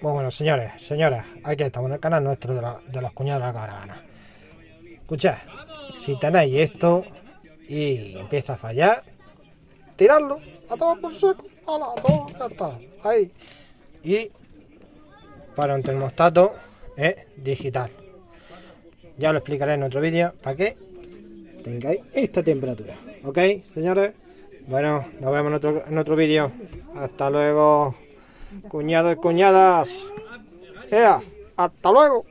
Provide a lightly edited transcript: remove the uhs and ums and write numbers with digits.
Pues bueno, señores, señoras, aquí estamos en el canal nuestro de los cuñados de la caravana. Escuchad, si tenéis esto y empieza a fallar, tirarlo a todo por seco, a todo, ya está, ahí. Y para un termostato digital. Ya lo explicaré en otro vídeo para que tengáis esta temperatura. ¿Ok, señores? Bueno, nos vemos en otro vídeo. Hasta luego, cuñados y cuñadas. ¡Ea! ¡Hasta luego!